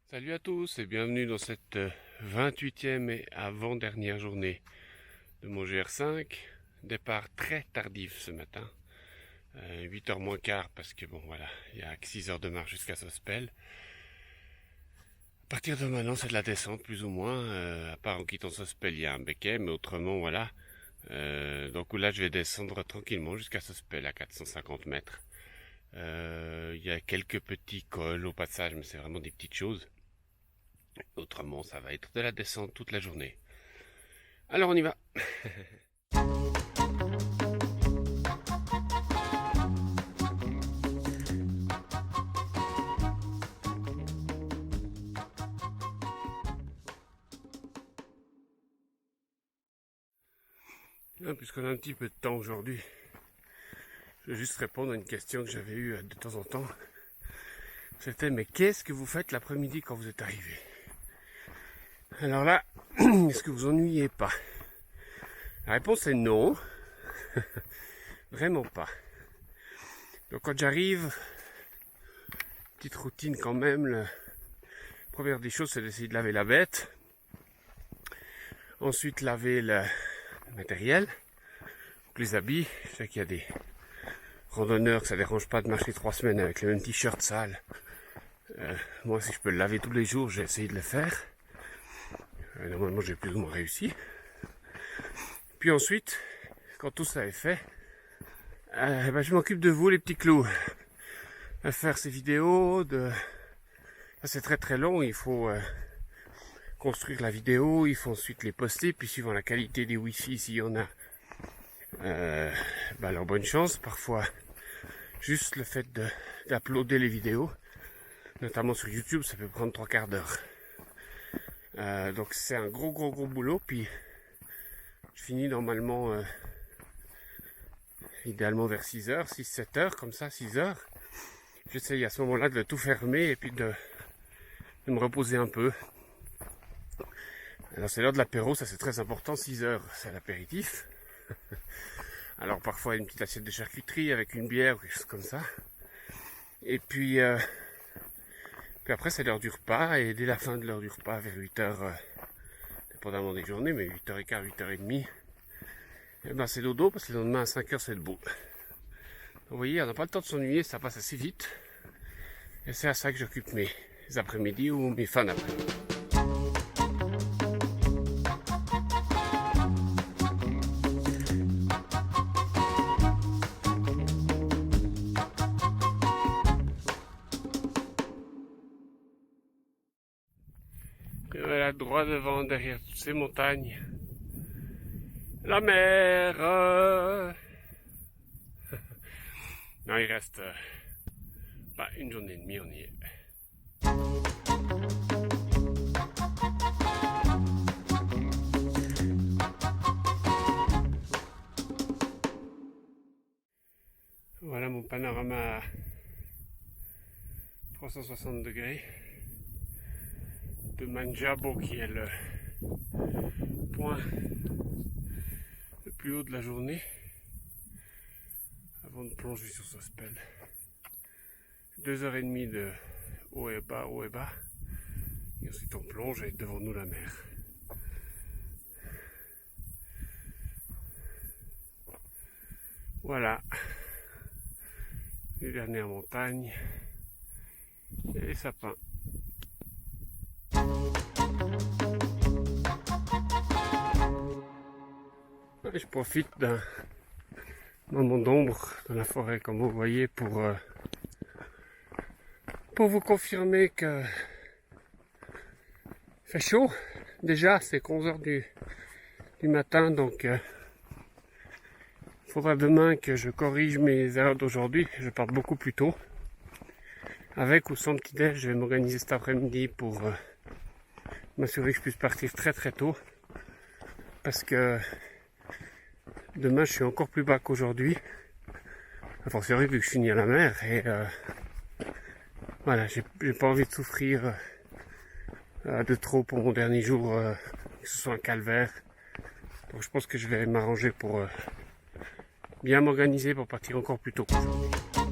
Salut à tous et bienvenue dans cette 28e et avant-dernière journée de mon GR5. Départ très tardif ce matin, 8h moins quart parce que bon voilà, il y a que 6 heures de marche jusqu'à Sospel. À partir de maintenant c'est de la descente plus ou moins, à part en quittant Sospel il y a un becquet, mais autrement voilà. Donc là je vais descendre tranquillement jusqu'à Sospel à 450 mètres. Il y a quelques petits cols au passage mais c'est vraiment des petites choses. Autrement, ça va être de la descente toute la journée. Alors on y va. Puisqu'on a un petit peu de temps aujourd'hui, je vais juste répondre à une question que j'avais eue de temps en temps. C'était, mais qu'est-ce que vous faites l'après-midi quand vous êtes arrivé? Alors là, est-ce que vous ennuyez pas? La réponse est non. Vraiment pas. Donc quand j'arrive, petite routine quand même, la première des choses c'est d'essayer de laver la bête. Ensuite laver le matériel, donc les habits. Je sais qu'il y a des randonneurs que ça dérange pas de marcher 3 semaines avec le même t-shirt sale. Moi si je peux le laver tous les jours, j'ai essayé de le faire. Normalement j'ai plus ou moins réussi. Puis ensuite, quand tout ça est fait, je m'occupe de vous les petits clous. À faire ces vidéos, c'est très très long, il faut construire la vidéo, il faut ensuite les poster, puis suivant la qualité des wifi, s'il y en a, alors bonne chance. Parfois, juste le fait d'uploader les vidéos, notamment sur YouTube, ça peut prendre 3 quarts d'heure. Donc c'est un gros boulot, puis je finis normalement, idéalement vers 6h, 6-7h, comme ça, 6h. J'essaye à ce moment-là de tout fermer et puis de me reposer un peu. Alors c'est l'heure de l'apéro, ça c'est très important, 6h c'est l'apéritif. Alors parfois une petite assiette de charcuterie avec une bière ou quelque chose comme ça. Et puis après c'est l'heure du repas, et dès la fin de l'heure du repas, vers 8h, dépendamment des journées, mais 8h15, 8h30, c'est dodo parce que le lendemain à 5h c'est debout. Donc, vous voyez, on n'a pas le temps de s'ennuyer, ça passe assez vite. Et c'est à ça que j'occupe mes après-midi ou mes fins d'après-midi. Et voilà, droit devant, derrière toutes ces montagnes, la mer. Non, il reste une journée et demie, on y est. Voilà mon panorama à 360 degrés de Manjabo, qui est le point le plus haut de la journée avant de plonger sur Sospel. 2h30 de haut et bas, et ensuite on plonge avec devant nous la mer. Voilà les dernières montagnes et les sapins. Et je profite d'un moment d'ombre dans la forêt, comme vous voyez, pour vous confirmer que il fait chaud. Déjà, c'est 11h du matin, donc il faudra demain que je corrige mes erreurs d'aujourd'hui. Je parte beaucoup plus tôt. Avec ou sans petit déj, je vais m'organiser cet après-midi pour m'assurer que je puisse partir très très tôt. Parce que demain, je suis encore plus bas qu'aujourd'hui. Enfin, c'est vrai, vu que je finis à la mer. Et voilà, j'ai pas envie de souffrir de trop pour mon dernier jour, que ce soit un calvaire. Donc je pense que je vais m'arranger pour bien m'organiser pour partir encore plus tôt qu'aujourd'hui.